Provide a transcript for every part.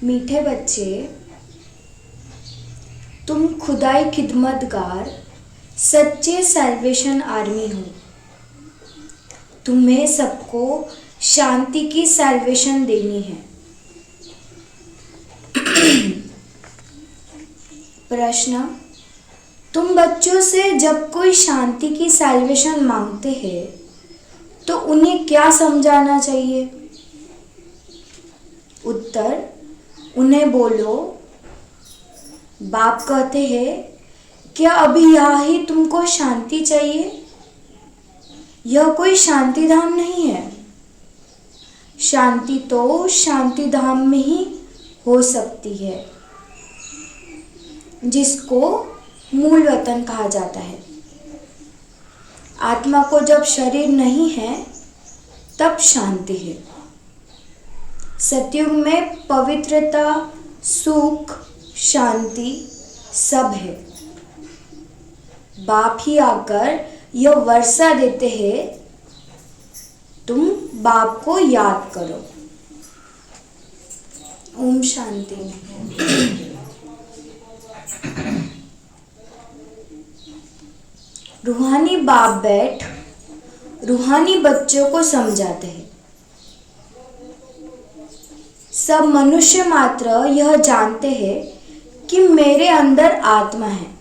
मीठे बच्चे, तुम खुदाई खिदमतगार सच्चे सैल्वेशन आर्मी हो। तुम्हें सबको शांति की सैल्वेशन देनी है। प्रश्न, तुम बच्चों से जब कोई शांति की सैल्वेशन मांगते हैं तो उन्हें क्या समझाना चाहिए? उत्तर, उन्हें बोलो, बाप कहते हैं, क्या अभी यहाँ ही तुमको शांति चाहिए? यह कोई शांति धाम नहीं है। शांति तो शांति धाम में ही हो सकती है, जिसको मूल वतन कहा जाता है। आत्मा को जब शरीर नहीं है तब शांति है। सतयुग में पवित्रता, सुख, शांति सब है। बाप ही आकर यह वर्षा देते हैं, तुम बाप को याद करो। ओम शांति। रूहानी बाप बैठ रूहानी बच्चों को समझाते हैं। सब मनुष्य मात्र यह जानते हैं कि मेरे अंदर आत्मा है।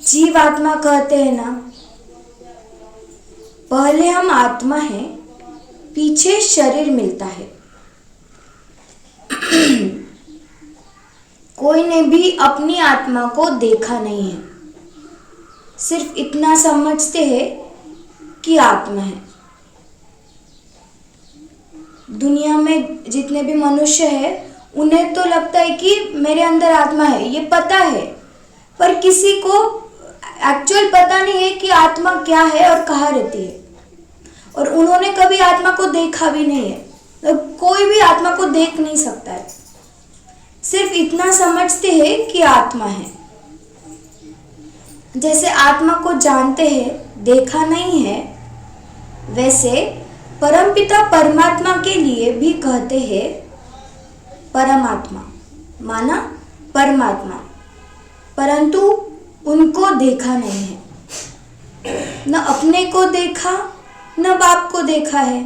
जीव आत्मा कहते हैं ना, पहले हम आत्मा हैं, पीछे शरीर मिलता है। कोई ने भी अपनी आत्मा को देखा नहीं है, सिर्फ इतना समझते हैं कि आत्मा है। दुनिया में जितने भी मनुष्य हैं, उन्हें तो लगता है कि मेरे अंदर आत्मा है, ये पता है, पर किसी को एक्चुअल पता नहीं है कि आत्मा क्या है और कहाँ रहती है। और उन्होंने कभी आत्मा को देखा भी नहीं है, तो कोई भी आत्मा को देख नहीं सकता है, सिर्फ इतना समझते हैं कि आत्मा है। जैसे आत्मा को जानते हैं, देखा नहीं है, वैसे परमपिता परमात्मा के लिए भी कहते हैं परमात्मा, माना परमात्मा, परंतु उनको देखा नहीं है। न अपने को देखा, न बाप को देखा है।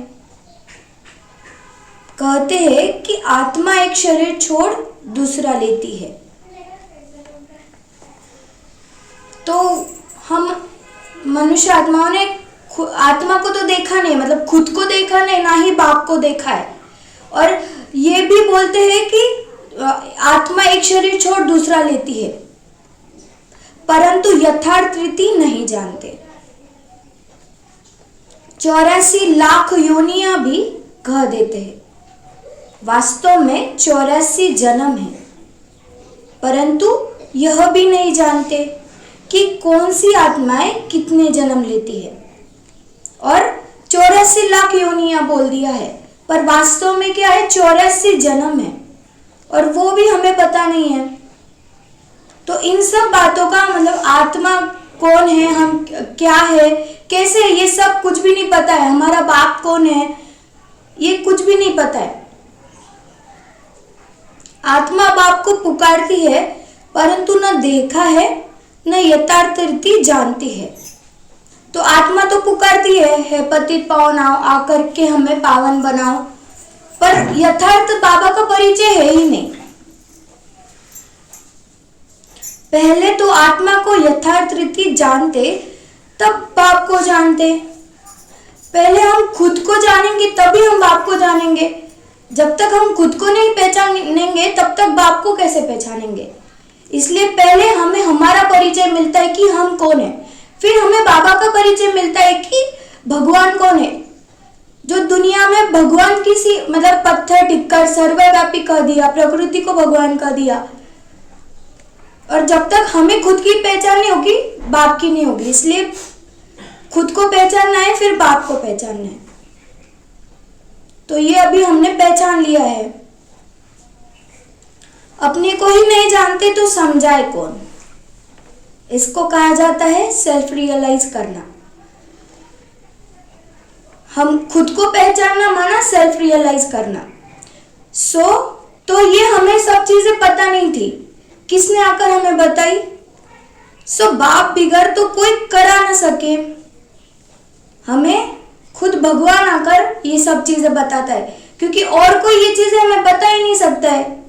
कहते हैं कि आत्मा एक शरीर छोड़ दूसरा लेती है। तो हम मनुष्य आत्माओं ने आत्मा को तो देखा नहीं, मतलब खुद को देखा नहीं, ना ही बाप को देखा है। और ये भी बोलते हैं कि आत्मा एक शरीर छोड़ दूसरा लेती है, परंतु यथार्थ रीति नहीं जानते। 84 लाख योनियां भी कह देते हैं। वास्तव में 84 जन्म है, परंतु यह भी नहीं जानते कि कौन सी आत्माएं कितने जन्म लेती है। और 84 लाख योनियां बोल दिया है, पर वास्तव में क्या है? 84 जन्म है, और वो भी हमें पता नहीं है। तो इन सब बातों का मतलब आत्मा कौन है, हम क्या है, कैसे है, ये सब कुछ भी नहीं पता है। हमारा बाप कौन है, ये कुछ भी नहीं पता है। आत्मा बाप को पुकारती है, परंतु न देखा है, न यथार्थ रीति जानती है। तो आत्मा तो पुकारती है, हे पतित पावन आओ, आकर के हमें पावन बनाओ, पर यथार्थ बाबा का परिचय है ही नहीं। पहले तो आत्मा को यथार्थ रीति जानते, तब बाप को जानते। पहले हम खुद को जानेंगे, तभी हम बाप को जानेंगे। जब तक हम खुद को नहीं पहचानेंगे, तब तक बाप को कैसे पहचानेंगे? इसलिए पहले हमें हमारा परिचय मिलता है कि हम कौन है, फिर हमें बाबा का परिचय मिलता है कि भगवान कौन है। जो दुनिया में भगवान किसी मतलब पत्थर टिक्कर सर्वव्यापी कह दिया, प्रकृति को भगवान कह दिया, और जब तक हमें खुद की पहचान नहीं होगी, बाप की नहीं होगी। इसलिए खुद को पहचानना है, फिर बाप को पहचानना है। तो ये अभी हमने पहचान लिया है। अपने को ही नहीं जानते तो समझाए कौन? इसको कहा जाता है सेल्फ रियलाइज करना। हम खुद को पहचानना माना सेल्फ रियलाइज करना। सो तो ये हमें सब चीजें पता नहीं थी, किसने आकर हमें बताई? सो बाप बिगड़ तो कोई करा ना सके, हमें खुद भगवान आकर ये सब चीजें बताता है, क्योंकि और कोई ये चीजें हमें बता ही नहीं सकता है।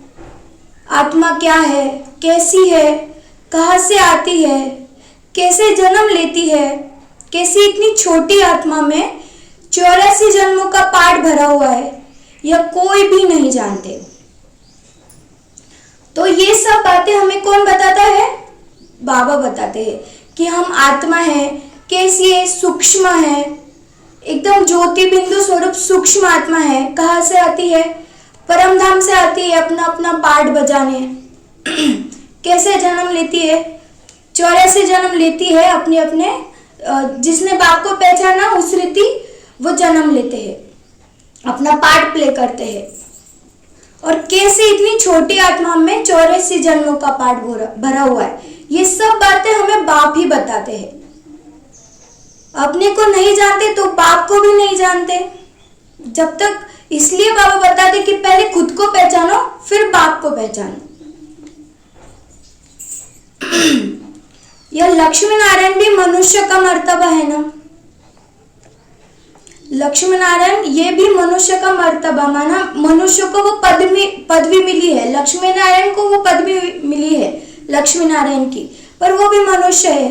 आत्मा क्या है, कैसी है, कहाँ से आती है, कैसे जन्म लेती है, कैसी इतनी छोटी आत्मा में 84 जन्मों का पाठ भरा हुआ है, यह कोई भी नहीं जानते। तो ये सब बातें हमें कौन बताता है? बाबा बताते हैं कि हम आत्मा है, कैसी है, सूक्ष्म है, एकदम ज्योति बिंदु स्वरूप सूक्ष्म आत्मा है। कहाँ से आती है? परम धाम से आती है, अपना अपना पाठ बजाने। कैसे जन्म लेती है? 84 जन्म लेती है, अपने अपने जिसने बाप को पहचाना उस रीति वो जन्म लेते हैं, अपना पार्ट प्ले करते हैं। और कैसे इतनी छोटी आत्मा में 84 जन्मों का पार्ट भरा हुआ है, ये सब बातें हमें बाप ही बताते हैं। अपने को नहीं जानते तो बाप को भी नहीं जानते जब तक। इसलिए बाबा बताते कि पहले खुद को पहचानो, फिर बाप को पहचानो। यह लक्ष्मी नारायण भी मनुष्य का मर्तबा है ना। लक्ष्मी नारायण ये भी मनुष्य का मर्तबा, माना मनुष्य को वो पदवी मिली है, लक्ष्मी नारायण को वो पदवी मिली है लक्ष्मी नारायण की, पर वो भी मनुष्य है।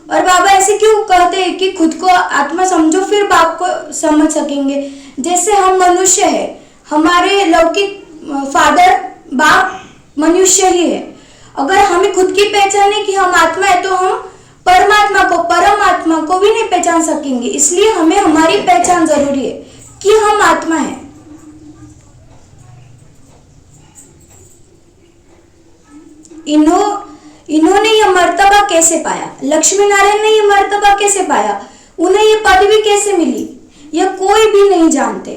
और बाबा ऐसे क्यों कहते हैं कि खुद को आत्मा समझो फिर बाप को समझ सकेंगे? जैसे हम मनुष्य है, हमारे लौकिक फादर बाप मनुष्य ही है। अगर हमें खुद की पहचान है कि हम आत्मा है, तो हम परमात्मा को, परमात्मा को भी नहीं पहचान सकेंगे। इसलिए हमें हमारी पहचान जरूरी है कि हम आत्मा है। इन्होंने ये मर्तबा कैसे पाया? लक्ष्मी नारायण ने ये मर्तबा कैसे पाया? उन्हें ये पदवी कैसे मिली? यह कोई भी नहीं जानते।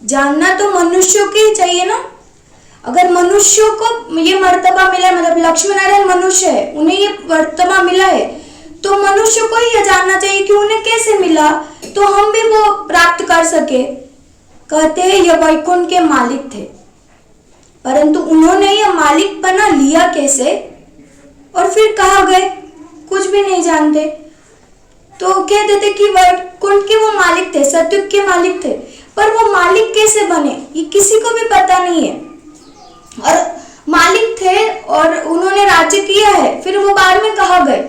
जानना तो मनुष्यों को ही चाहिए ना। अगर मनुष्यों को ये मर्तबा मिला, मतलब लक्ष्मी नारायण मनुष्य है, उन्हें ये मर्तबा मिला है, तो मनुष्य को ही यह जानना चाहिए कि उन्हें कैसे मिला, तो हम भी वो प्राप्त कर सके। कहते हैं यह वैकुंठ के मालिक थे, परंतु उन्होंने यह मालिकपना लिया कैसे और फिर कहाँ गए? कुछ भी नहीं जानते। तो कह देते कि वैकुंठ के वो मालिक थे, सतयुग के मालिक थे, पर वो मालिक कैसे बने ये किसी को भी पता नहीं है। और मालिक थे और उन्होंने राज्य किया है, फिर वो बाद में कहाँ गए?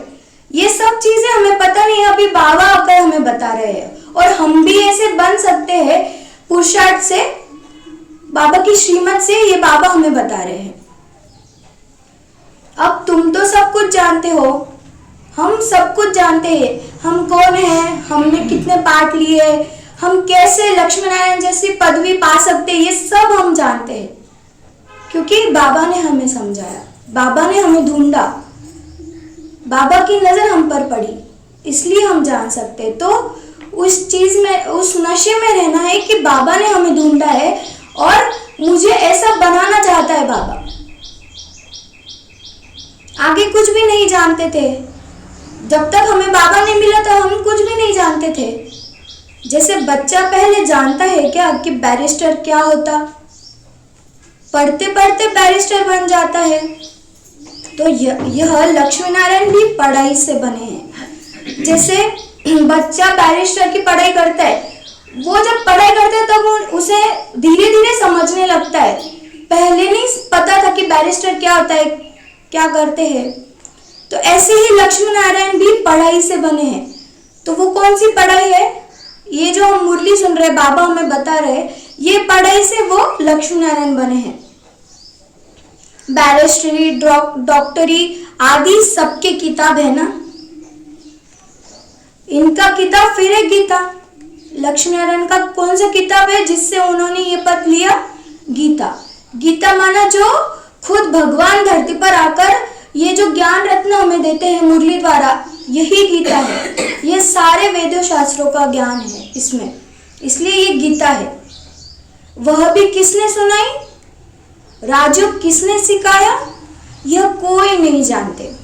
ये सब चीजें हमें पता नहीं है, अभी बाबा आकर हमें बता रहे हैं। और हम भी ऐसे बन सकते हैं पुरुषार्थ से, बाबा की श्रीमत से, ये बाबा हमें बता रहे हैं। अब तुम तो सब कुछ जानते हो, हम सब कुछ जानते हैं, हम कौन हैं, हमने कितने पाठ लिए, हम कैसे लक्ष्मी नारायण जैसी पदवी पा सकते हैं, ये सब हम जानते हैं, क्योंकि बाबा ने हमें समझाया, बाबा ने हमें ढूंढा, बाबा की नजर हम पर पड़ी, इसलिए हम जान सकते हैं। तो उस चीज में, उस नशे में रहना है कि बाबा ने हमें ढूंढा है और मुझे ऐसा बनाना चाहता है बाबा। आगे कुछ भी नहीं जानते थे, जब तक हमें बाबा नहीं मिला था हम कुछ भी नहीं जानते थे। जैसे बच्चा पहले जानता है क्या कि बैरिस्टर क्या होता, पढ़ते पढ़ते बैरिस्टर बन जाता है। तो यह लक्ष्मी नारायण भी पढ़ाई से बने हैं। जैसे बच्चा बैरिस्टर की पढ़ाई करता है, वो जब पढ़ाई करता है तब उसे धीरे धीरे समझने लगता है। पहले नहीं पता था कि बैरिस्टर क्या होता है, क्या करते हैं। तो ऐसे ही लक्ष्मी नारायण भी पढ़ाई से बने हैं। तो वो कौन सी पढ़ाई है? ये जो हम मुरली सुन रहे, बाबा हमें बता रहे, ये पढ़ाई से वो लक्ष्मी नारायण बने हैं। बैरिस्टरी, डॉक्टरी आदि सबके किताब है ना, इनका किताब फिर है गीता। लक्ष्मी नारायण का कौन सा किताब है जिससे उन्होंने ये पद लिया? गीता। गीता माना जो खुद भगवान धरती पर आकर ये जो ज्ञान रत्न हमें देते हैं मुरली द्वारा, यही गीता है। ये सारे वेदों शास्त्रों का ज्ञान है इसमें, इसलिए ये गीता है। वह भी किसने सुनाई, राजयोग किसने सिखाया, यह कोई नहीं जानते।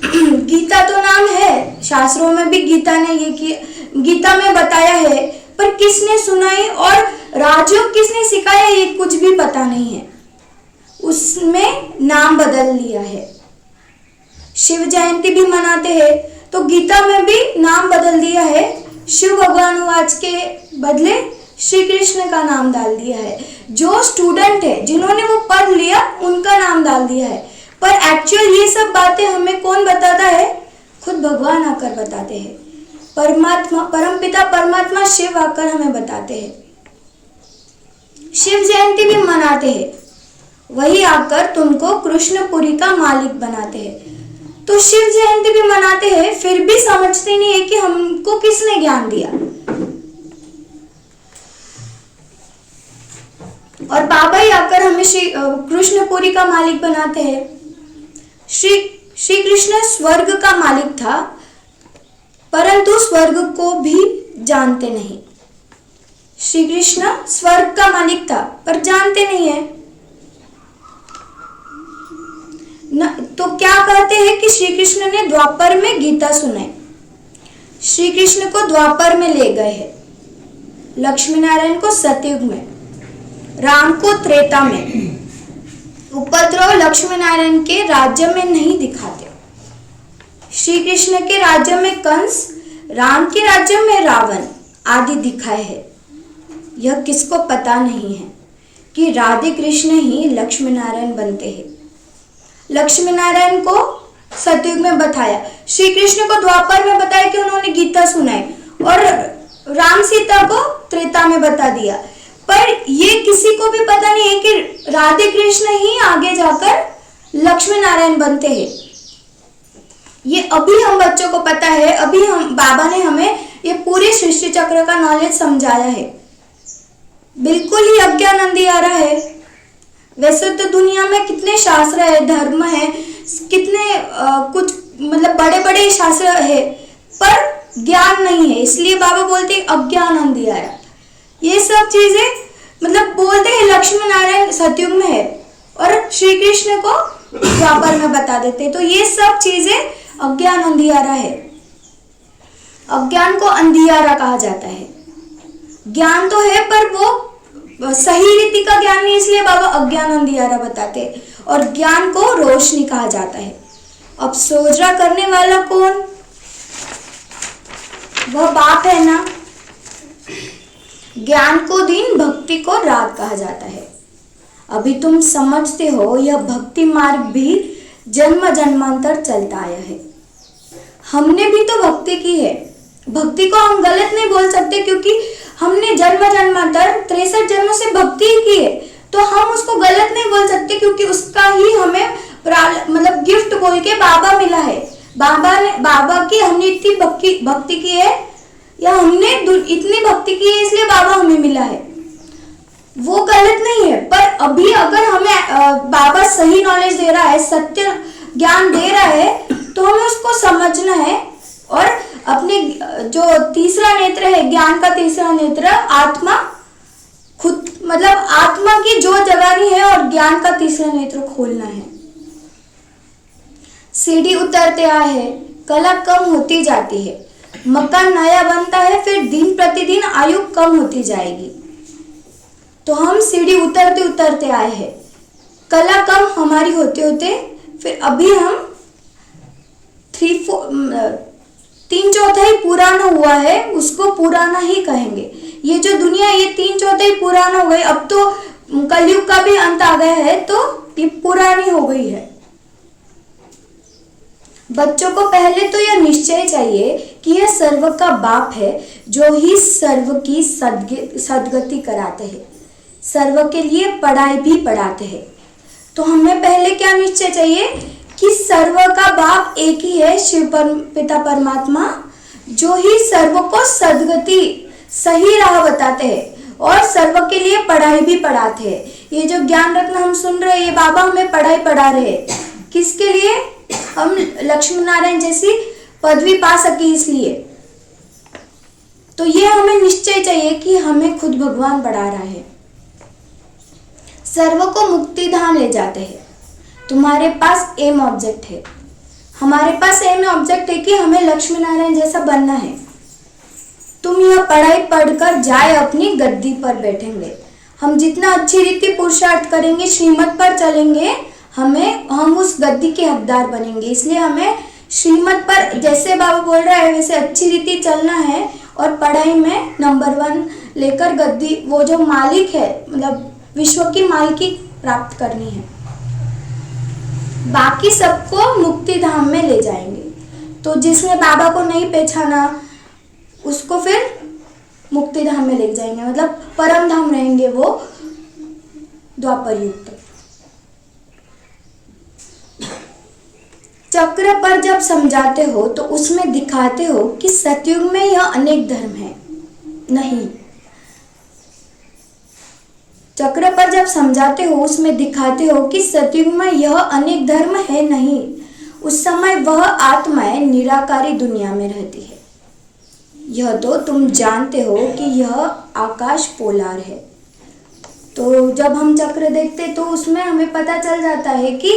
गीता तो नाम है, शास्त्रों में भी गीता ने ये किया, गीता में बताया है, पर किसने सुनाई और राजयोग किसने सिखाया ये कुछ भी पता नहीं है, उसमें नाम बदल लिया है। शिव जयंती भी मनाते हैं तो गीता में भी नाम बदल दिया है, शिव भगवान वाच के बदले श्री कृष्ण का नाम डाल दिया है। जो स्टूडेंट है जिन्होंने वो पढ़ लिया उनका नाम डाल दिया है, पर एक्चुअल ये सब बातें हमें कौन बताता है? खुद भगवान आकर बताते हैं। परमात्मा, परमपिता परमात्मा शिव आकर हमें बताते हैं। शिव जयंती भी मनाते हैं, वही आकर तुमको कृष्णपुरी का मालिक बनाते हैं। तो शिव जयंती भी मनाते हैं, फिर भी समझते नहीं है कि हमको किसने ज्ञान दिया। और बाबा ही आकर हमें श्री कृष्णपुरी का मालिक बनाते हैं। श्री कृष्ण स्वर्ग का मालिक था, परंतु स्वर्ग को भी जानते नहीं। श्री कृष्ण स्वर्ग का मालिक था पर जानते नहीं है न, तो क्या कहते हैं कि श्री कृष्ण ने द्वापर में गीता सुनाई। श्री कृष्ण को द्वापर में ले गए हैं, लक्ष्मी नारायण को सतयुग में, राम को त्रेता में। उपद्रव लक्ष्मी नारायण के राज्य में नहीं दिखाते। श्री कृष्ण के राज्य में कंस, राम के राज्य में रावण आदि दिखाए हैं। यह किसको पता नहीं है कि राधे कृष्ण ही लक्ष्मी नारायण बनते हैं। लक्ष्मी नारायण को सतयुग में बताया, श्री कृष्ण को द्वापर में बताया कि उन्होंने गीता सुनाई, और राम सीता को त्रेता में बता दिया। पर ये किसी को भी पता नहीं है कि राधे कृष्ण ही आगे जाकर लक्ष्मी नारायण बनते हैं। ये अभी हम बच्चों को पता है, अभी हम बाबा ने हमें ये पूरे सृष्टि चक्र का नॉलेज समझाया है। बिल्कुल ही अज्ञान अंधियारा है। वैसे तो दुनिया में कितने शास्त्र है, धर्म है, कितने कुछ मतलब बड़े बड़े शास्त्र है, पर ज्ञान नहीं है। इसलिए बाबा बोलते हैं अज्ञान अंधियारा। ये सब चीजें मतलब बोलते हैं लक्ष्मी नारायण सतयुग में है और श्री कृष्ण को द्वापर में बता देते। तो ये सब चीजें अज्ञान अंधियारा है। अज्ञान को अंधियारा कहा जाता है। ज्ञान तो है पर वो सही रीति का ज्ञान नहीं, इसलिए बाबा अज्ञान अंधियारा बताते हैं। और ज्ञान को रोशनी कहा जाता है। अब सोचरा करने वाला कौन? वह बाप है ना। ज्ञान को दिन, भक्ति को रात कहा जाता है। अभी तुम समझते हो यह भक्ति मार्ग भी जन्म जन्मांतर चलता आया है। हमने भी तो भक्ति की है। भक्ति को हम गलत नहीं बोल सकते, क्योंकि हमने जन्म जन्मांतर 63 जन्मों से भक्ति की है, तो हम उसको गलत नहीं बोल सकते, क्योंकि उसका ही हमें मतलब गिफ्ट बोल के बाबा मिला है। बाबा की हमने इतनी भक्ति की है, या हमने इतनी भक्ति की है इसलिए बाबा हमें मिला है, वो गलत नहीं है। पर अभी अगर हमें बाबा सही नॉलेज दे रहा है, सत्य ज्ञान दे रहा है, तो हमें उसको समझना है। और अपने जो तीसरा नेत्र है, ज्ञान का तीसरा नेत्र, आत्मा खुद मतलब आत्मा की जो जगानी है, और ज्ञान का तीसरा नेत्र खोलना है। सीढ़ी उतरते आए हैं, कला कम होती जाती है, मकान नया बनता है, फिर दिन प्रतिदिन आयु कम होती जाएगी। तो हम सीढ़ी उतरते उतरते आए हैं, कला कम हमारी होते होते फिर अभी हम 3/4 पुराना हुआ है, उसको पुराना ही कहेंगे। ये जो दुनिया ये 3/4 पुराना हो गई, अब तो कलयुग का भी अंत आ गया है, तो ये पुरानी हो गई है। बच्चों को पहले तो यह निश्चय चाहिए कि यह सर्व का बाप है, जो ही सर्व की सदगति कराते हैं, सर्व के लिए पढ़ाई भी पढ़ाते हैं। तो हमें पहले क्या निश्चय चाहिए कि सर्व का बाप एक ही है, शिव पिता परमात्मा, जो ही सर्व को सदगति सही राह बताते हैं और सर्व के लिए पढ़ाई भी पढ़ाते हैं। ये जो ज्ञान रत्न हम सुन रहे हैं, ये बाबा हमें पढ़ाई पढ़ा रहे हैं। किसके लिए? हम लक्ष्मी नारायण जैसी पदवी पा सके, इसलिए। तो ये हमें निश्चय चाहिए कि हमें खुद भगवान पढ़ा रहा है। सर्व को मुक्ति धाम ले जाते हैं। तुम्हारे पास एम ऑब्जेक्ट है, हमारे पास एम ऑब्जेक्ट है कि हमें लक्ष्मी नारायण जैसा बनना है। तुम यह पढ़ाई पढ़कर जाए अपनी गद्दी पर बैठेंगे। हम जितना अच्छी रीति पुरुषार्थ करेंगे, श्रीमत पर चलेंगे, हम उस गद्दी के हकदार बनेंगे। इसलिए हमें श्रीमत पर, जैसे बाबा बोल रहा है वैसे अच्छी रीति चलना है और पढ़ाई में नंबर 1 लेकर गद्दी, वो जो मालिक है, मतलब विश्व की मालिकी प्राप्त करनी है। बाकी सबको मुक्ति धाम में ले जाएंगे। तो जिसने बाबा को नहीं पहचाना उसको फिर मुक्ति धाम में ले जाएंगे, मतलब परम धाम रहेंगे वो द्वापर युग तक। चक्र पर जब समझाते हो तो उसमें दिखाते हो कि सतयुग में यह अनेक धर्म है नहीं। चक्र पर जब समझाते हो उसमें दिखाते हो कि सतयुग में यह अनेक धर्म है नहीं। उस समय वह आत्माएं निराकारी दुनिया में रहती है। यह तो तुम जानते हो कि यह आकाश पोलार है। तो जब हम चक्र देखते तो उसमें हमें पता चल जाता है कि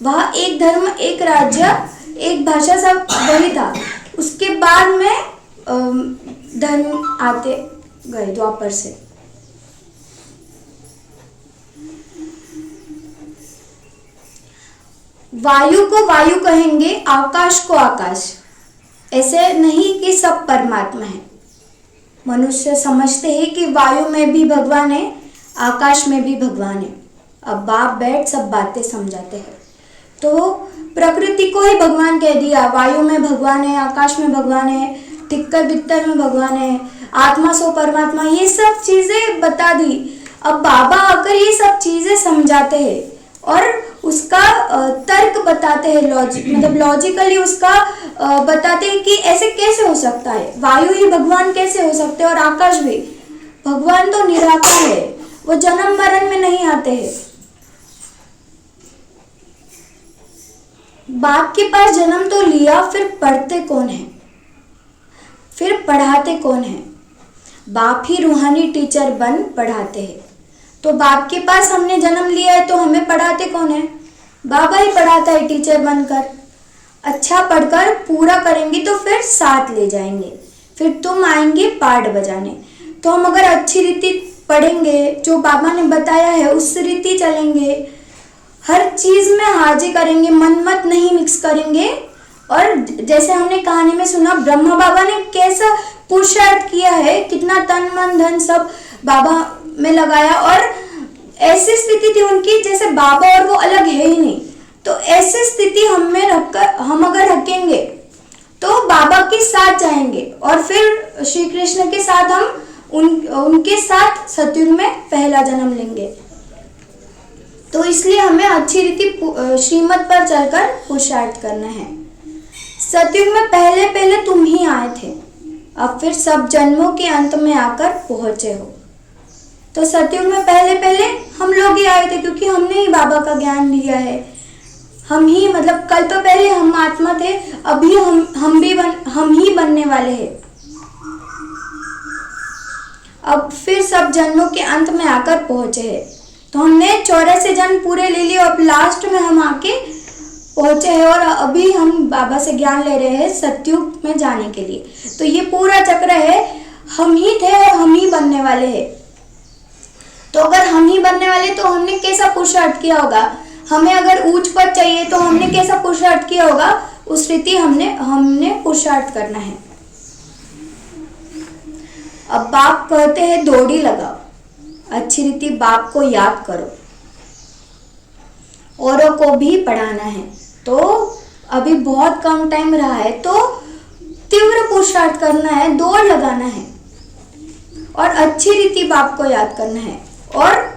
वह एक धर्म, एक राज्य, एक भाषा, सब वही था। उसके बाद में धर्म आते गए द्वापर से। वायु को वायु कहेंगे, आकाश को आकाश। ऐसे नहीं कि सब परमात्मा है। मनुष्य समझते हैं कि वायु में भी भगवान है, आकाश में भी भगवान है। अब बाप बैठ सब बातें समझाते हैं। तो प्रकृति को ही भगवान कह दिया, वायु में भगवान है, आकाश में भगवान है, टिक्कर बित्तर में भगवान है, आत्मा सो परमात्मा, ये सब चीजें बता दी। अब बाबा आकर ये सब चीजें समझाते हैं और उसका तर्क बताते हैं, मतलब लॉजिकली उसका बताते हैं कि ऐसे कैसे हो सकता है, वायु ही भगवान कैसे हो सकते हैं और आकाश भी। भगवान तो निराकार है, वो जन्म मरण में नहीं आते हैं। बाप के पास जन्म तो लिया, फिर पढ़ते कौन है, फिर पढ़ाते कौन है? बाप ही रूहानी टीचर बन पढ़ाते हैं। तो बाप के पास हमने जन्म लिया है तो हमें पढ़ाते कौन है? बाबा ही पढ़ाता है टीचर बनकर। अच्छा पढ़कर पूरा करेंगे तो फिर साथ ले जाएंगे, फिर तुम आएंगे पाठ बजाने। तो हम अगर अच्छी रीति पढ़ेंगे, जो बाबा ने बताया है उस रीति चलेंगे, हर चीज में हाजिर करेंगे, मन मत नहीं मिक्स करेंगे। और जैसे हमने कहानी में सुना, ब्रह्मा बाबा ने कैसा पुरुषार्थ किया है, कितना तन मन धन सब बाबा में लगाया और ऐसी स्थिति थी उनकी जैसे बाबा और वो अलग है ही नहीं। तो ऐसी स्थिति हमें रखकर हम अगर रखेंगे तो बाबा के साथ जाएंगे और फिर श्री कृष्ण के साथ हम उनके साथ सतयुग में पहला जन्म लेंगे। तो इसलिए हमें अच्छी रीति श्रीमत पर चलकर पुरुषार्थ करना है। सतयुग में पहले पहले तुम ही आए थे, अब फिर सब जन्मों के अंत में आकर पहुंचे हो। तो सतयुग में पहले पहले हम लोग ही आए थे क्योंकि हमने ही बाबा का ज्ञान लिया है। हम ही, मतलब कल्प पहले हम आत्मा थे, अभी हम ही बनने वाले हैं। अब फिर सब जन्मों के अंत में आकर पहुंचे हैं। तो हमने 84 जन्म पूरे ले लिए और लास्ट में हम आके पहुंचे हैं और अभी हम बाबा से ज्ञान ले रहे हैं सतयुग में जाने के लिए। तो ये पूरा चक्र है, हम ही थे और हम ही बनने वाले हैं। तो अगर हम ही बनने वाले तो हमने कैसा पुरुषार्थ किया होगा? हमें अगर ऊंच पद चाहिए तो हमने कैसा पुरुषार्थ किया होगा? उस रीति हमने पुरुषार्थ करना है। अब बाप कहते हैं दौड़ी लगाओ, अच्छी रीति बाप को याद करो, औरों को भी पढ़ाना है। तो अभी बहुत कम टाइम रहा है तो तीव्र पुरुषार्थ करना है, दौड़ लगाना है और अच्छी रीति बाप को याद करना है और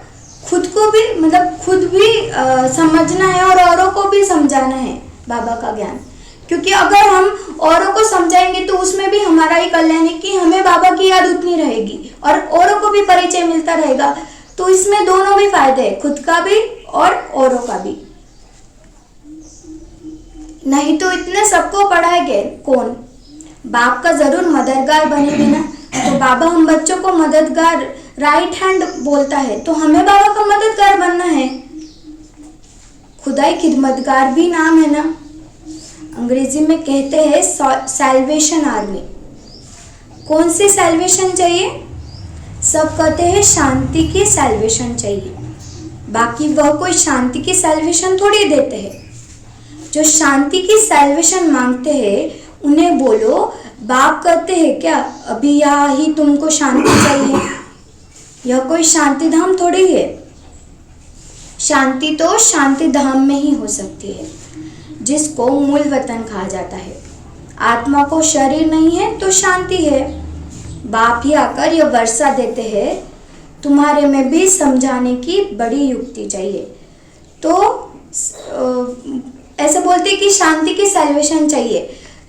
खुद को भी, मतलब खुद भी समझना है और औरों को भी समझाना है बाबा का ज्ञान। क्योंकि अगर हम औरों को समझाएंगे तो उसमें भी हमारा ही कल्याण है कि हमें बाबा की याद उतनी रहेगी और औरों को भी परिचय मिलता रहेगा। तो इसमें दोनों भी फायदे हैं, खुद का भी और औरों का भी। नहीं तो इतने सबको पढ़ाएंगे कौन? बाप का जरूर मददगार बनेंगे ना। तो बाबा हम बच्चों को मददगार, राइट हैंड बोलता है, तो हमें बाबा का मददगार बनना है। खुदाई खिदमतगार भी नाम है ना, अंग्रेजी में कहते हैं सैल्वेशन आर्मी। कौन सी सैल्वेशन चाहिए? सब कहते हैं शांति की सैल्वेशन चाहिए। बाकी वह कोई शांति की सैल्वेशन थोड़ी देते हैं। जो शांति की सैल्वेशन मांगते हैं उन्हें बोलो, बाप कहते हैं क्या अभी यहाँ ही तुमको शांति चाहिए? यह कोई शांति धाम थोड़ी है। शांति तो शांति धाम में ही हो सकती है, जिसको मूल वतन कहा जाता है। आत्मा को शरीर नहीं है तो शांति है। बाप ही आकर यह वर्षा देते हैं, तुम्हारे में भी समझाने की बड़ी युक्ति चाहिए। तो ऐसे बोलते कि शांति की सैल्वेशन चाहिए,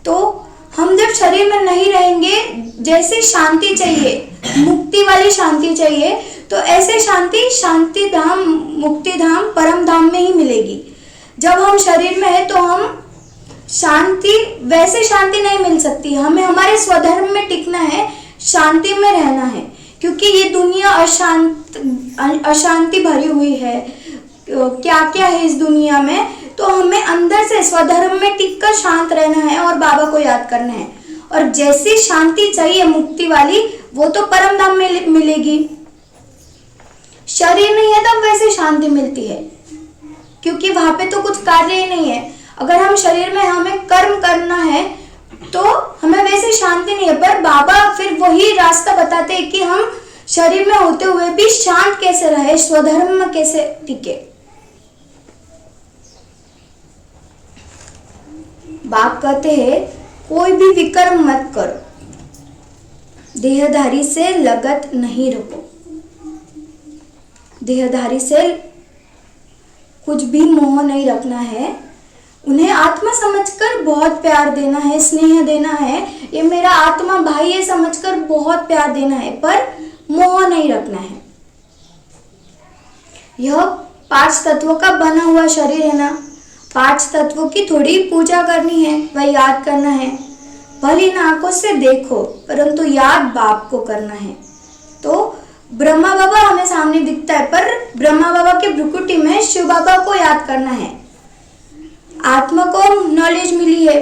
तो हम जब शरीर में नहीं रहेंगे, जैसे शांति चाहिए, मुक्ति वाली शांति चाहिए, तो ऐसे शांति शांति धाम, मुक्ति धाम, परम धाम में ही मिलेगी। जब हम शरीर में है तो हम शांति, वैसे शांति नहीं मिल सकती। हमें हमारे स्वधर्म में टिकना है, शांति में रहना है, क्योंकि ये दुनिया अशांति भरी हुई है। क्या क्या है इस दुनिया में, तो हमें अंदर से स्वधर्म में टिककर शांत रहना है और बाबा को याद करना है। और जैसी शांति चाहिए मुक्ति वाली, वो तो परम धाम में मिलेगी। शरीर नहीं है तब वैसे शांति मिलती है, क्योंकि वहां पे तो कुछ कार्य ही नहीं है। अगर हम शरीर में हमें कर्म करना है तो हमें वैसे शांति नहीं है, पर बाबा फिर वही रास्ता बताते हैं कि हम शरीर में होते हुए भी शांत कैसे रहे, स्वधर्म में कैसे टिके। बाप कहते हैं कोई भी विकर्म मत करो, देहधारी से लगत नहीं रखो। देहधारी से कुछ भी मोह नहीं रखना है, उन्हें आत्मा समझकर बहुत प्यार देना है, स्नेह देना है। ये मेरा आत्मा भाई है समझकर बहुत प्यार देना है, पर मोह नहीं रखना है। यह 5 तत्वों का बना हुआ शरीर है ना, 5 तत्वों की थोड़ी पूजा करनी है, वह याद करना है। भली आंखों से देखो, परंतु याद बाप को करना है। तो ब्रह्मा बाबा हमें सामने दिखता है, पर ब्रह्मा बाबा के भ्रुकुटी में शिव बाबा को याद करना है। आत्मा को नॉलेज मिली है,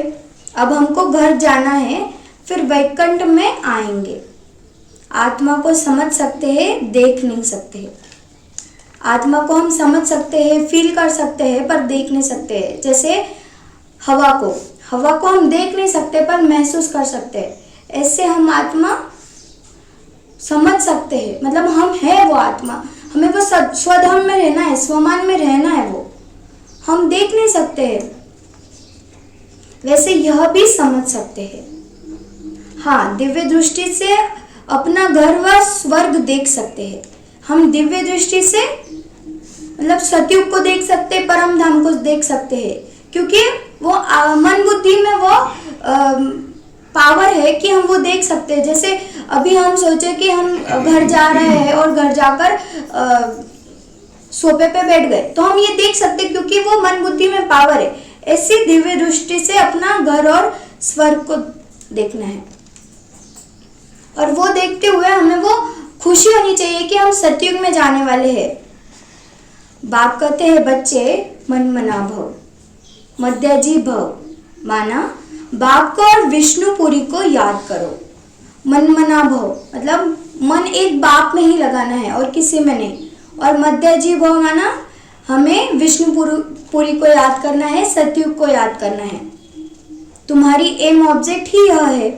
अब हमको घर जाना है, फिर वैकुंठ में आएंगे। आत्मा को समझ सकते हैं, देख नहीं सकते। आत्मा को हम समझ सकते हैं, फील कर सकते हैं, पर देख नहीं सकते हैं। जैसे हवा को हम देख नहीं सकते पर महसूस कर सकते हैं। ऐसे हम आत्मा समझ सकते हैं, मतलब हम है वो आत्मा। हमें वो स्वधर्म में रहना है, स्वमान में रहना है, वो हम देख नहीं सकते हैं। वैसे यह भी समझ सकते हैं। हाँ, दिव्य दृष्टि से अपना घर व स्वर्ग देख सकते हैं। हम दिव्य दृष्टि से मतलब सतयुग को देख सकते हैं, परम धाम को देख सकते हैं, क्योंकि वो मन बुद्धि में वो पावर है कि हम वो देख सकते हैं। जैसे अभी हम सोचे कि हम घर जा रहे हैं और घर जाकर सोफे पे बैठ गए, तो हम ये देख सकते हैं क्योंकि वो मन बुद्धि में पावर है। ऐसी दिव्य दृष्टि से अपना घर और स्वर्ग को देखना है, और वो देखते हुए हमें वो खुशी होनी चाहिए कि हम सतयुग में जाने वाले हैं। बाप कहते हैं बच्चे मन मना भव, मध्यजी भव, माना बाप को और विष्णुपुरी को याद करो। मन मना भव मतलब मन एक बाप में ही लगाना है और किसी में नहीं। और मध्यजी भव माना हमें विष्णुपुरी को याद करना है, सतयुग को याद करना है। तुम्हारी एम ऑब्जेक्ट ही यह है,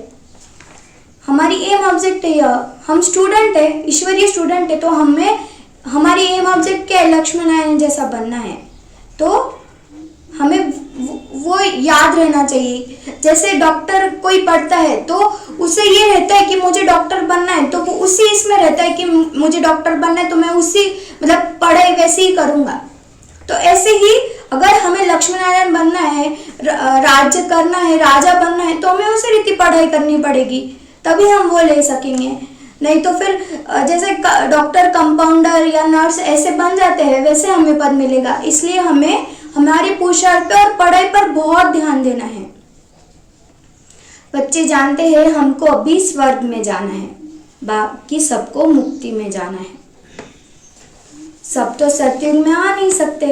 हमारी एम ऑब्जेक्ट है यह। हम स्टूडेंट है, ईश्वरीय स्टूडेंट है, तो हमें हमारी एम ऑब्जेक्ट क्या है, लक्ष्मी नारायण जैसा बनना है। तो हमें वो याद रहना चाहिए। जैसे डॉक्टर कोई पढ़ता है तो उसे ये रहता है कि मुझे डॉक्टर बनना है, तो वो उसी इसमें रहता है कि मुझे डॉक्टर बनना है, तो मैं उसी मतलब पढ़ाई वैसे ही करूँगा। तो ऐसे ही अगर हमें लक्ष्मी नारायण बनना है, राज्य करना है, राजा बनना है, तो हमें उसी रीति पढ़ाई करनी पड़ेगी, तभी हम वो ले सकेंगे। नहीं तो फिर जैसे डॉक्टर, कंपाउंडर या नर्स ऐसे बन जाते हैं, वैसे हमें पद मिलेगा। इसलिए हमें हमारी पुरुषार्थ पे और पढ़ाई पर बहुत ध्यान देना है। बच्चे जानते हैं हमको अभी स्वर्ग में जाना है, बाकी सबको मुक्ति में जाना है। सब तो सतयुग में आ नहीं सकते,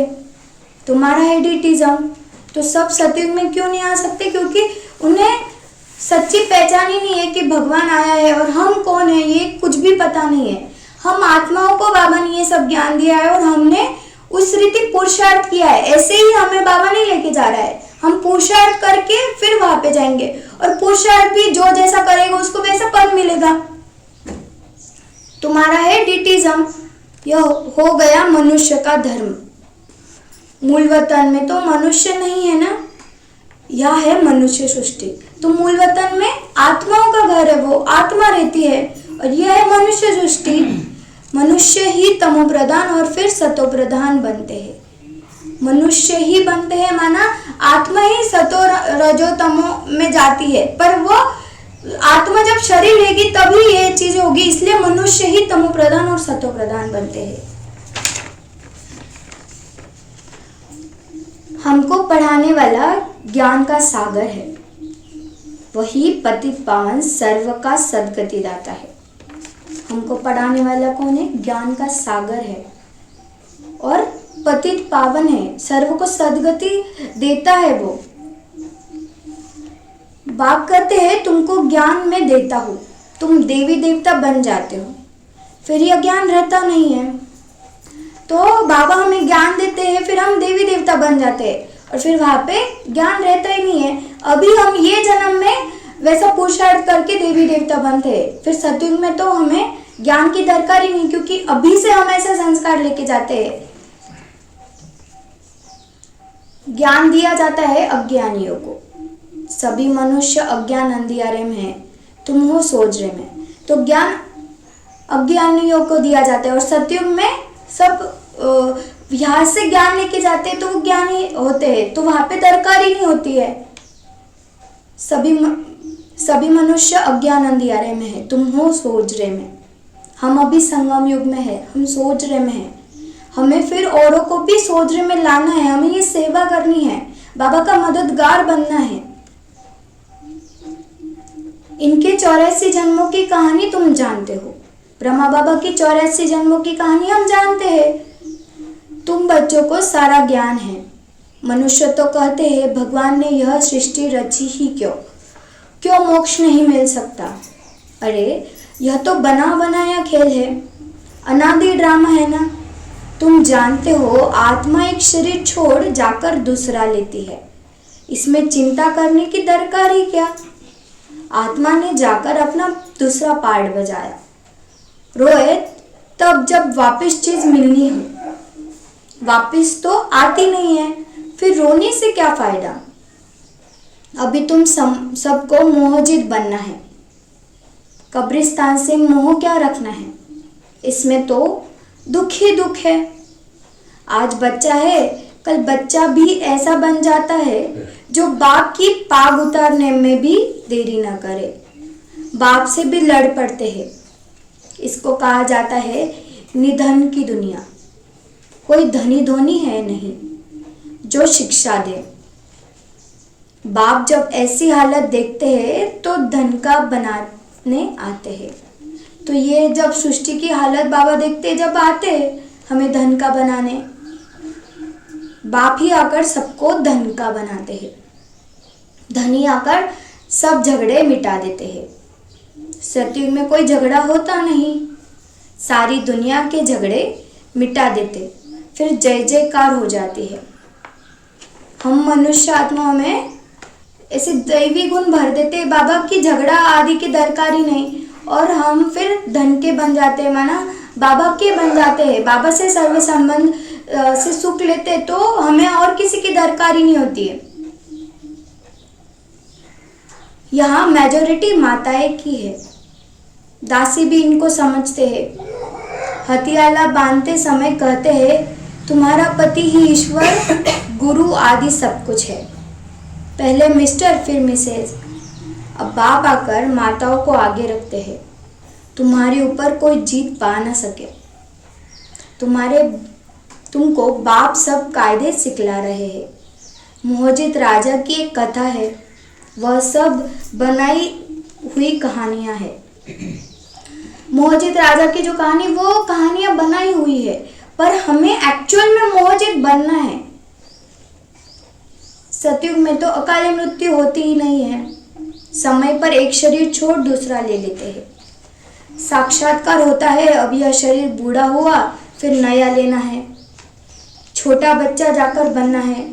तुम्हारा एडिटिज्म तो सब सतयुग में क्यों नहीं आ सकते, क्योंकि उन्हें सच्ची पहचान ही नहीं है कि भगवान आया है और हम कौन है ये कुछ भी पता नहीं है। हम आत्माओं को बाबा ने ये सब ज्ञान दिया है और हमने उस रीति पुरुषार्थ किया है। ऐसे ही हमें बाबा नहीं लेके जा रहा है, हम पुरुषार्थ करके फिर वहां पे जाएंगे और पुरुषार्थ भी जो जैसा करेगा उसको वैसा पद मिलेगा। तुम्हारा है डिटिज्म, यह हो गया मनुष्य का धर्म। मूल वतन में तो मनुष्य नहीं है ना, यह है मनुष्य सृष्टि। तो मूल वतन में आत्माओं का घर है, वो आत्मा रहती है और यह है मनुष्य सृष्टि। मनुष्य ही तमो प्रधान और फिर सतो प्रधान बनते हैं। मनुष्य ही बनते हैं माना आत्मा ही सतो रजो तमो में जाती है, पर वो आत्मा जब शरीर रहेगी तभी ये चीज होगी, इसलिए मनुष्य ही तमो प्रधान और सतो प्रधान बनते हैं। हमको पढ़ाने वाला ज्ञान का सागर है, वही पतित पावन सर्व का सद्गति दाता है। हमको पढ़ाने वाला कौन है? ज्ञान का सागर है और पतित पावन है, सर्व को सद्गति देता है वो। बाप कहते हैं तुमको ज्ञान में देता हूँ, तुम देवी देवता बन जाते हो, फिर यह ज्ञान रहता नहीं है। तो बाबा हमें ज्ञान देते हैं, फिर हम देवी देवता बन जाते हैं और फिर वहां पे ज्ञान रहता ही नहीं है। अभी हम ये जन्म में वैसा पुरुषार्थ करके देवी देवता बनते हैं, फिर सतयुग में तो हमें ज्ञान की दरकार ही नहीं, क्योंकि अभी से हम ऐसे संस्कार लेके जाते हैं। ज्ञान दिया जाता है अज्ञानियों को। सभी मनुष्य अज्ञान अंधियारे में है, तुम हो सोच रहे में। तो ज्ञान अज्ञानियों को दिया जाता है और सतयुग में सब यहाँ से ज्ञान लेके जाते हैं तो वो ज्ञानी होते हैं, तो वहां पे दरकार ही नहीं होती है। सभी मनुष्य अज्ञान अंधियारे में है, तुम हो सोच रहे में। हम अभी संगम युग में है, हम सोच रहे में है, हमें फिर औरों को भी सोच रहे में लाना है, हमें ये सेवा करनी है, बाबा का मददगार बनना है। इनके 84 जन्मों की कहानी तुम जानते हो, ब्रह्मा बाबा की 84 जन्मों की कहानी हम जानते हैं। तुम बच्चों को सारा ज्ञान है। मनुष्य तो कहते हैं भगवान ने यह सृष्टि रची ही क्यों मोक्ष नहीं मिल सकता। अरे यह तो बना बनाया खेल है, अनादि ड्रामा है ना। तुम जानते हो आत्मा एक शरीर छोड़ जाकर दूसरा लेती है, इसमें चिंता करने की दरकार ही क्या। आत्मा ने जाकर अपना दूसरा पार्ट बजाया, रोए तब जब वापस चीज मिलनी हो, वापस तो आती नहीं है, फिर रोने से क्या फायदा। अभी तुम सबको मोहजित बनना है, कब्रिस्तान से मोह क्या रखना है, इसमें तो दुख ही दुख है। आज बच्चा है, कल बच्चा भी ऐसा बन जाता है जो बाप की पाग उतारने में भी देरी ना करे, बाप से भी लड़ पड़ते हैं। इसको कहा जाता है निधन की दुनिया। कोई धनी धोनी है नहीं जो शिक्षा दे। बाप जब ऐसी हालत देखते हैं तो धन का बनाने आते हैं। तो ये जब सृष्टि की हालत बाबा देखते हैं, जब आते हैं हमें धन का बनाने, बाप ही आकर सबको धन का बनाते हैं। धनी आकर सब झगड़े मिटा देते हैं। सतयुग में कोई झगड़ा होता नहीं, सारी दुनिया के झगड़े मिटा देते, फिर जय जयकार हो जाती है। हम मनुष्य आत्माओं में ऐसे दैवी गुण भर देते बाबा की झगड़ा आदि की दरकार ही नहीं, और हम फिर धन के बन जाते हैं, माना बाबा के बन जाते हैं, बाबा से सर्व संबंध से सुख लेते, तो हमें और किसी की दरकार ही नहीं होती है। यहाँ मेजोरिटी माताएं की है, दासी भी इनको समझते हैं। हथियाला बांधते समय कहते हैं तुम्हारा पति ही ईश्वर गुरु आदि सब कुछ है। पहले मिस्टर फिर मिसेज। अब बाप आकर माताओं को आगे रखते हैं, तुम्हारे ऊपर कोई जीत पा न सके। तुमको बाप सब कायदे सिखला रहे हैं। मोहजित राजा की एक कथा है, वह सब बनाई हुई कहानियां है। मोहजित राजा की जो कहानी, वो कहानियां बनाई हुई है, पर हमें एक्चुअल में मोहजित बनना है। सतयुग में तो अकाली मृत्यु होती ही नहीं है, समय पर एक शरीर छोड़ दूसरा ले लेते हैं। साक्षात्कार होता है, अब यह शरीर बूढ़ा हुआ फिर नया लेना है, छोटा बच्चा जाकर बनना है।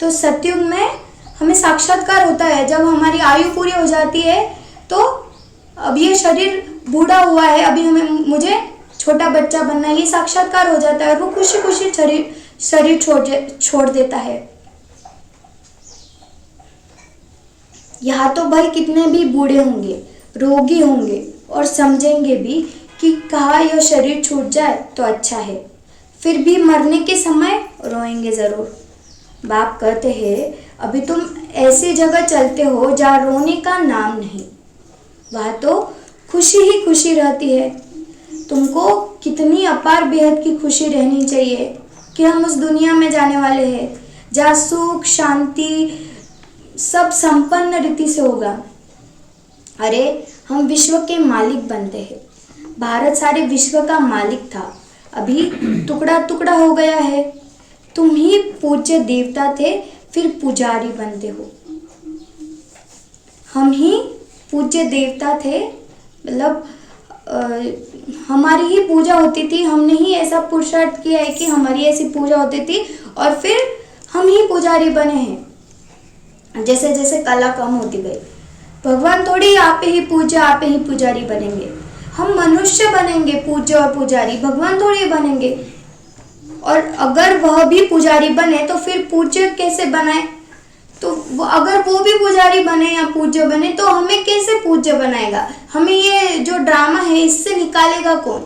तो सतयुग में हमें साक्षात्कार होता है, जब हमारी आयु पूरी हो जाती है तो अब ये शरीर बूढ़ा हुआ है, अभी मुझे छोटा बच्चा बनना है, ये साक्षात्कार हो जाता है और वो खुशी खुशी शरीर छोड़ देता है। यहाँ तो भाई कितने भी बूढ़े होंगे, रोगी होंगे और समझेंगे भी कि कहाँ यह शरीर छूट जाए तो अच्छा है, फिर भी मरने के समय रोएंगे ज़रूर। बाप कहते हैं, अभी तुम ऐसी जगह चलते हो जहाँ रोने का नाम नहीं, वहाँ तो खुशी ही खुशी रहती है। तुमको कितनी अपार बेहद की खुशी रहनी चाहिए कि हम उस दुनिया में जाने वाले हैं जहाँ सुख शांति सब संपन्न रीति से होगा। अरे हम विश्व के मालिक बनते हैं। भारत सारे विश्व का मालिक था, अभी टुकड़ा टुकड़ा हो गया है। तुम ही पूज्य देवता थे, फिर पुजारी बनते हो। हम ही पूज्य देवता थे, मतलब हमारी ही पूजा होती थी, हमने ही ऐसा पुरुषार्थ किया है कि हमारी ऐसी पूजा होती थी और फिर हम ही पुजारी बने हैं। जैसे जैसे कला कम होती गई, भगवान थोड़ी आप ही पूज्य आप ही पुजारी बनेंगे, हम मनुष्य बनेंगे पूज्य और पुजारी, भगवान थोड़ी बनेंगे। और अगर वह भी पुजारी बने तो फिर पूज्य कैसे बनाए? तो अगर वो भी पुजारी बने या पूज्य बने तो हमें कैसे पूज्य बनाएगा? हमें ये जो ड्रामा है इससे निकालेगा कौन?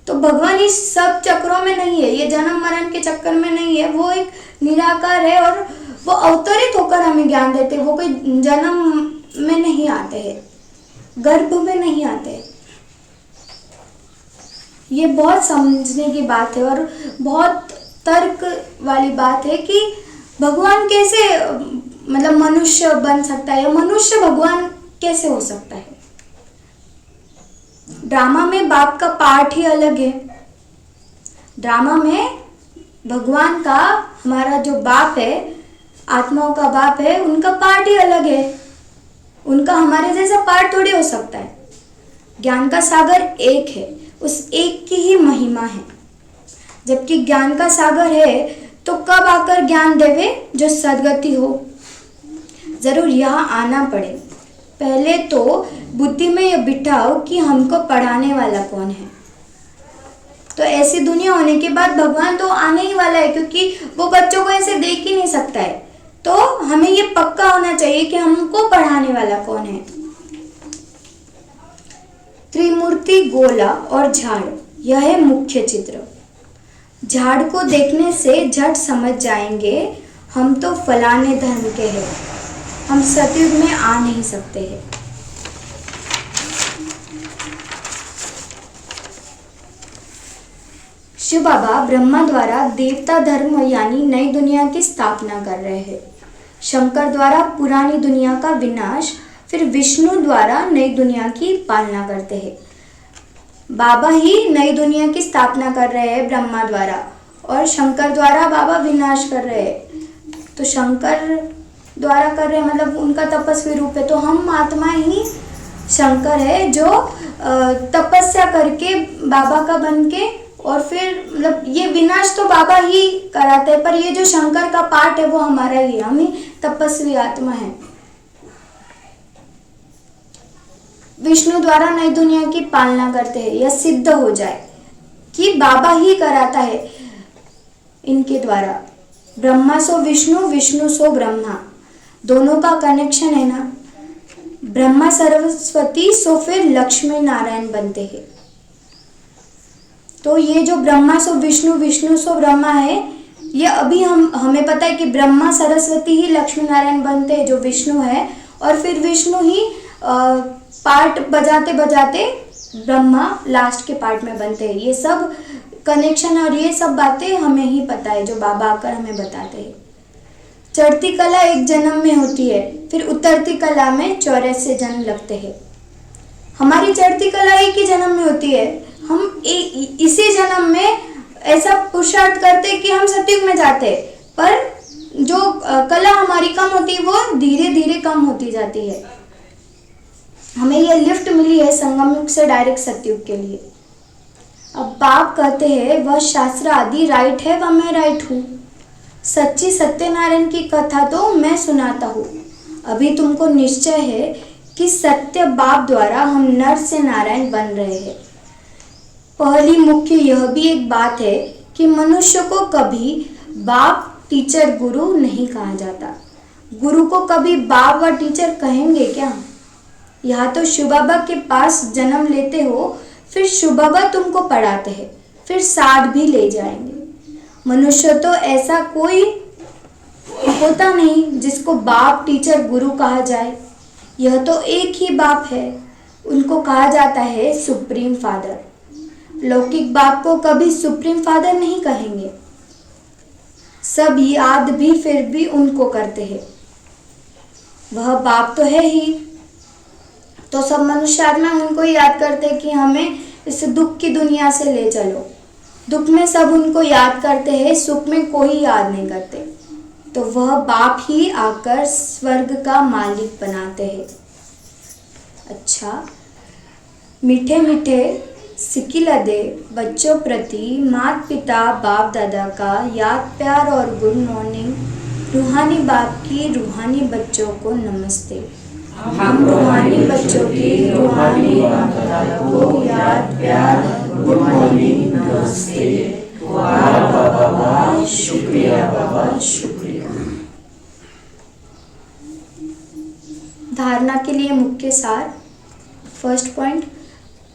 तो भगवान इस सब चक्रों में नहीं है, ये जन्म मरण के चक्कर में नहीं है, वो एक निराकार है और वो अवतरित होकर हमें ज्ञान देते हैं। वो कोई जन्म में नहीं आते हैं, गर्भ में नहीं आते। ये बहुत समझने की बात है और बहुत तर्क वाली बात है कि भगवान कैसे मतलब मनुष्य बन सकता है या मनुष्य भगवान कैसे हो सकता है। ड्रामा में बाप का पार्ट ही अलग है। ड्रामा में भगवान का, हमारा जो बाप है, आत्माओं का बाप है, उनका पार्ट ही अलग है। उनका हमारे जैसा पार्ट थोड़ी हो सकता है। ज्ञान का सागर एक है, उस एक की ही महिमा है। जबकि ज्ञान का सागर है तो कब आकर ज्ञान देवे जो सदगति हो। जरूर यहाँ आना पड़े। पहले तो बुद्धि में यह बिठाओ कि हमको पढ़ाने वाला कौन है। तो ऐसी दुनिया होने के बाद भगवान तो आने ही वाला है, क्योंकि वो बच्चों को ऐसे देख ही नहीं सकता है। तो हमें ये पक्का होना चाहिए कि हमको पढ़ाने वाला कौन है। त्रिमूर्ति, गोला और झाड़, यह है मुख्य चित्र। झाड़ को देखने से झट समझ जाएंगे हम तो फलाने धर्म के हैं, हम सतयुग में आ नहीं सकते हैं। शिव बाबा ब्रह्मा द्वारा देवता धर्म यानी नई दुनिया की स्थापना कर रहे हैं। शंकर द्वारा पुरानी दुनिया का विनाश, फिर विष्णु द्वारा नई दुनिया की पालना करते हैं। बाबा ही नई दुनिया की स्थापना कर रहे हैं ब्रह्मा द्वारा, और शंकर द्वारा बाबा विनाश कर रहे हैं। तो शंकर द्वारा कर रहे हैं मतलब उनका तपस्वी रूप है। तो हम आत्मा ही शंकर है जो तपस्या करके बाबा का बन के, और फिर मतलब ये विनाश तो बाबा ही कराते हैं, पर ये जो शंकर का पार्ट है वो हमारा ही है, हम ही तपस्वी आत्मा है। विष्णु द्वारा नई दुनिया की पालना करते हैं। यह सिद्ध हो जाए कि बाबा ही कराता है इनके द्वारा। ब्रह्मा सो विष्णु, विष्णु सो ब्रह्मा, दोनों का कनेक्शन है ना। ब्रह्मा सरस्वती सो फिर लक्ष्मी नारायण बनते हैं। तो ये जो ब्रह्मा सो विष्णु, विष्णु सो ब्रह्मा है, ये अभी हमें पता है कि ब्रह्मा सरस्वती ही लक्ष्मी नारायण बनते हैं जो विष्णु है, और फिर विष्णु ही पार्ट बजाते बजाते ब्रह्मा लास्ट के पार्ट में बनते हैं। ये सब कनेक्शन और ये सब बातें हमें ही पता है, जो बाबा आकर हमें बताते हैं। चढ़ती कला एक जन्म में होती है, फिर उतरती कला में 84 जन्म लगते हैं। हमारी चढ़ती कला एक ही जन्म में होती है। हम इसी जन्म में ऐसा पुरुषार्थ करते कि हम सतयुग में जाते, पर जो कला हमारी कम होती है वो धीरे धीरे कम होती जाती है। हमें ये लिफ्ट मिली है संगम युग से डायरेक्ट सतयुग के लिए। अब बाप कहते हैं वह शास्त्र आदि राइट है व मैं राइट हूँ। सच्ची सत्यनारायण की कथा तो मैं सुनाता हूँ। अभी तुमको निश्चय है कि सत्य बाप द्वारा हम नर से नारायण बन रहे हैं। पहली मुख्य यह भी एक बात है कि मनुष्य को कभी बाप टीचर गुरु नहीं कहा जाता। गुरु को कभी बाप व टीचर कहेंगे क्या? यहाँ तो शिव बाबा के पास जन्म लेते हो, फिर शिव बाबा तुमको पढ़ाते हैं, फिर साथ भी ले जाएंगे। मनुष्य तो ऐसा कोई होता नहीं जिसको बाप टीचर गुरु कहा जाए। यह तो एक ही बाप है, उनको कहा जाता है सुप्रीम फादर। लौकिक बाप को कभी सुप्रीम फादर नहीं कहेंगे। सब याद भी फिर भी उनको करते हैं, वह बाप तो है ही। तो सब मनुष्य आत्मा उनको याद करते हैं कि हमें इस दुख की दुनिया से ले चलो। दुख में सब उनको याद करते हैं, सुख में कोई याद नहीं करते। तो वह बाप ही आकर स्वर्ग का मालिक बनाते हैं। अच्छा, मीठे मीठे सिकिलदे बच्चों प्रति माता पिता बाप दादा का याद प्यार और गुड मॉर्निंग। रूहानी बाप की रूहानी बच्चों को नमस्ते। हम रूहानी बच्चों की रूहानी बाप दादा को याद प्यार गुड मॉर्निंग नमस्ते। वाह बाबा, शुक्रिया बाबा, शुक्रिया। धारणा के लिए मुख्य सार। फर्स्ट पॉइंट,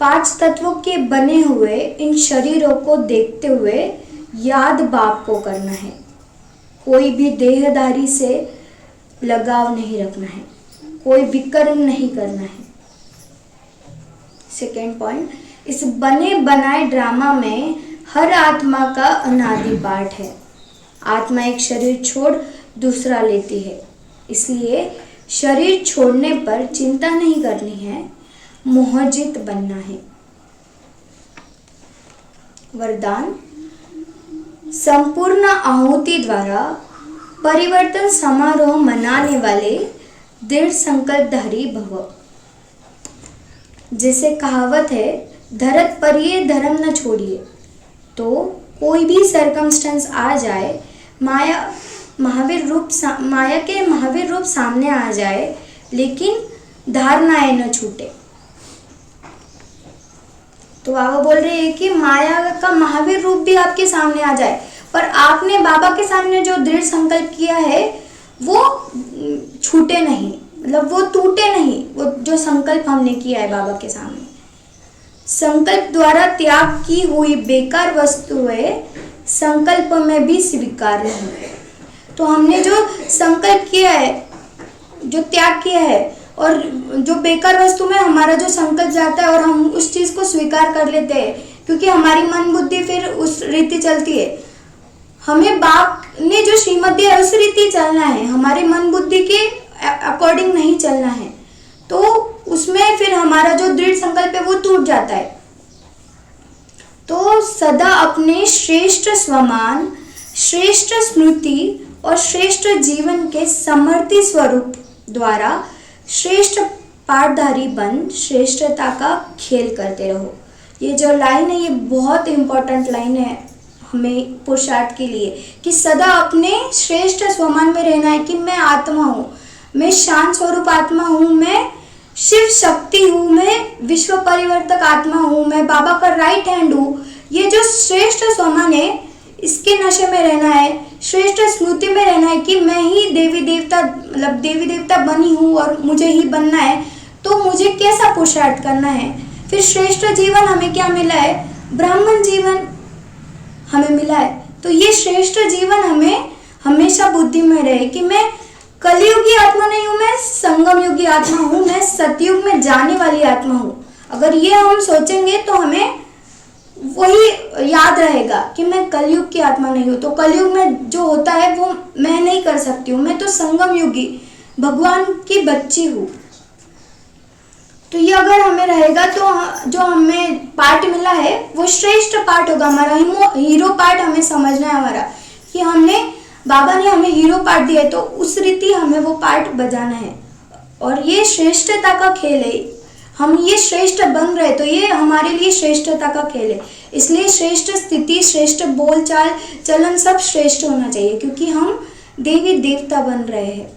5 तत्वों के बने हुए इन शरीरों को देखते हुए याद बाप को करना है। कोई भी देहधारी से लगाव नहीं रखना है, कोई विकर्म नहीं करना है। सेकेंड पॉइंट, इस बने बनाए ड्रामा में हर आत्मा का अनादि पार्ट है। आत्मा एक शरीर छोड़ दूसरा लेती है, इसलिए शरीर छोड़ने पर चिंता नहीं करनी है, मोहजित बनना है। वरदान, संपूर्ण आहुति द्वारा परिवर्तन समारोह मनाने वाले दृढ़ संकल्पधारी भव। जैसे कहावत है, धरत परिये धर्म न छोड़िए। तो कोई भी सरकमस्टेंस आ जाए, माया के महावीर रूप सामने आ जाए, लेकिन धारणाएं न छूटे। तो बाबा बोल रहे हैं कि माया का महावीर रूप भी आपके सामने आ जाए, पर आपने बाबा के सामने जो दृढ़ संकल्प किया है वो छूटे नहीं, मतलब वो टूटे नहीं। वो जो संकल्प हमने किया है बाबा के सामने, संकल्प द्वारा त्याग की हुई बेकार वस्तुएं संकल्प में भी स्वीकार नहीं। तो हमने जो संकल्प किया है, जो त्याग किया है, और जो बेकार वस्तु में हमारा जो संकल्प जाता है और हम उस चीज को स्वीकार कर लेते हैं, क्योंकि हमारी मन बुद्धि फिर उस रीति चलती है। हमें बाप ने जो श्रीमत दिया है उस रीति चलना है, हमारी मन बुद्धि के अकॉर्डिंग नहीं चलना है। तो उसमें फिर हमारा जो दृढ़ संकल्प है वो टूट जाता है। तो सदा अपने श्रेष्ठ स्वमान, श्रेष्ठ स्मृति और श्रेष्ठ जीवन के समर्थी स्वरूप द्वारा श्रेष्ठ पाठधारी बन श्रेष्ठता का खेल करते रहो। ये जो लाइन है ये बहुत इंपॉर्टेंट लाइन है हमें पुरुषार्थ के लिए, कि सदा अपने श्रेष्ठ स्वमान में रहना है कि मैं आत्मा हूँ, मैं शांत स्वरूप आत्मा हूँ, मैं शिव शक्ति हूँ, मैं विश्व परिवर्तक आत्मा हूँ, मैं बाबा का राइट हैंड हूँ। ये जो श्रेष्ठ स्वमान है इसके नशे में रहना है, श्रेष्ठ स्मृति में रहना है कि मैं ही देवी देवता, मतलब देवी देवता बनी हूँ और मुझे ही बनना है। तो मुझे कैसा पुरुषार्थ करना है? फिर श्रेष्ठ जीवन हमें क्या मिला है? ब्राह्मण जीवन हमें मिला है। तो ये श्रेष्ठ जीवन हमें हमेशा बुद्धि में रहे कि मैं कलयुगी आत्मा नहीं हूँ, मैं संगम युगी आत्मा हूँ, मैं सतयुग में जाने वाली आत्मा हूँ। अगर ये हम सोचेंगे तो हमें वही याद रहेगा कि मैं कलयुग की आत्मा नहीं हूँ। तो कलयुग में जो होता है वो मैं नहीं कर सकती हूँ, मैं तो संगम युगी भगवान की बच्ची हूँ। तो ये अगर हमें रहेगा तो जो हमें पार्ट मिला है वो श्रेष्ठ पार्ट होगा हमारा, हीरो पार्ट हमें समझना है हमारा, कि हमने बाबा ने हमें हीरो पार्ट दिया है तो उस रीति हमें वो पार्ट बजाना है। और ये श्रेष्ठता का खेल है, हम ये श्रेष्ठ बन रहे तो ये हमारे लिए श्रेष्ठता का खेल है। इसलिए श्रेष्ठ स्थिति, श्रेष्ठ बोलचाल चलन सब श्रेष्ठ होना चाहिए, क्योंकि हम देवी देवता बन रहे हैं।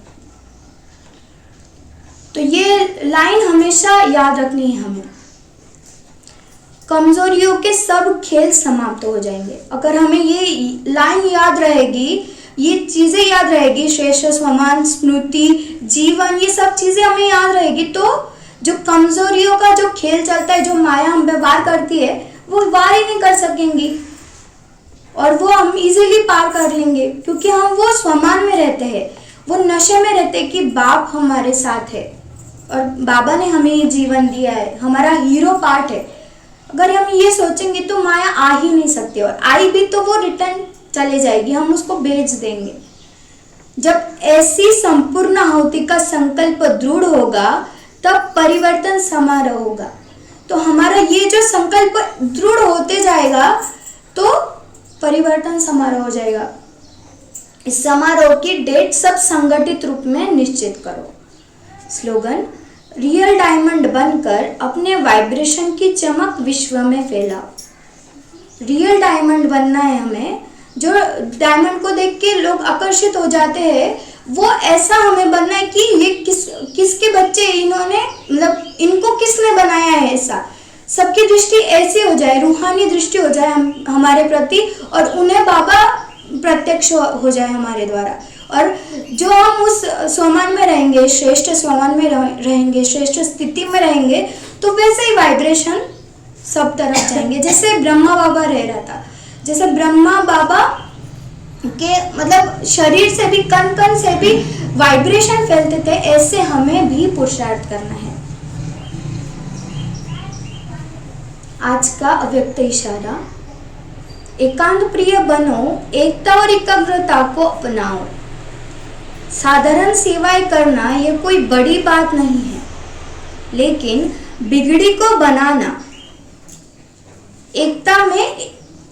तो ये लाइन हमेशा याद रखनी है हमें। कमजोरियों के सब खेल समाप्त हो जाएंगे अगर हमें ये लाइन याद रहेगी, ये चीजें याद रहेगी, श्रेष्ठ, स्वमान, स्मृति, जीवन, ये सब चीजें हमें याद रहेगी तो जो कमजोरियों का जो खेल चलता है, जो माया हम पे वार करती है, वो वार ही नहीं कर सकेंगी और वो हम इजीली पार कर लेंगे, क्योंकि हम वो स्वमान में रहते हैं, वो नशे में रहते हैं कि बाप हमारे साथ है और बाबा ने हमें ये जीवन दिया है, हमारा हीरो पार्ट है। अगर हम ये सोचेंगे तो माया आ ही नहीं सकती, और आई भी तो वो रिटर्न चले जाएगी, हम उसको बेच देंगे। जब ऐसी संपूर्ण आहुति का संकल्प दृढ़ होगा तब परिवर्तन समारोह होगा। तो हमारा ये जो संकल्प दृढ़ होते जाएगा तो परिवर्तन समारोह हो जाएगा। इस समारोह की डेट सब संगठित रूप में निश्चित करो। स्लोगन, रियल डायमंड बनकर अपने वाइब्रेशन की चमक विश्व में फैलाओ। रियल डायमंड बनना है हमें, जो डायमंड को देख के लोग आकर्षित हो जाते हैं, वो ऐसा हमें बनना है कि ये किसके बच्चे, इन्होंने मतलब इनको किसने बनाया है, ऐसा सबकी दृष्टि ऐसी हो जाए, रूहानी दृष्टि हो जाए हमारे प्रति, और उन्हें बाबा प्रत्यक्ष हो जाए हमारे द्वारा। और जो हम उस स्वमान में रहेंगे, श्रेष्ठ स्वमान में रहेंगे, श्रेष्ठ स्थिति में रहेंगे, तो वैसे ही वाइब्रेशन सब तरफ जाएंगे। जैसे ब्रह्मा बाबा रह रहा था, जैसे ब्रह्मा बाबा के मतलब शरीर से भी, कण कण से भी वाइब्रेशन फैलते थे, ऐसे हमें भी पुरुषार्थ करना है। आज का अव्यक्त इशारा, एकांत प्रिय बनो, एकता और एकाग्रता को अपनाओ। साधारण सेवाएं करना ये कोई बड़ी बात नहीं है, लेकिन बिगड़ी को बनाना,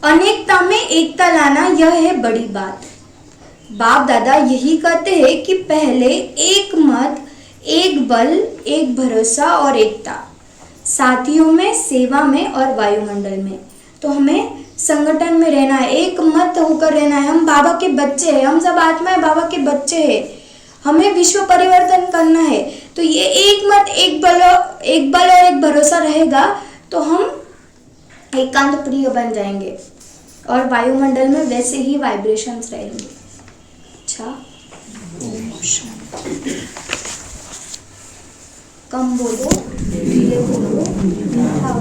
अनेकता में एकता लाना, यह है बड़ी बात। बाप दादा यही कहते हैं कि पहले एक मत, एक बल, एक भरोसा और एकता, साथियों में, सेवा में और वायुमंडल में। तो हमें संगठन में रहना है, एक मत होकर रहना है। हम बाबा के बच्चे हैं, हम सब आत्माएं बाबा के बच्चे हैं, हमें विश्व परिवर्तन करना है। तो ये एक मत, एक बल और एक भरोसा रहेगा तो हम एकांत प्रिय बन जाएंगे और वायुमंडल में वैसे ही वाइब्रेशंस रहेंगे। अच्छा, कम बोलो, धीरे बोलो, मीठा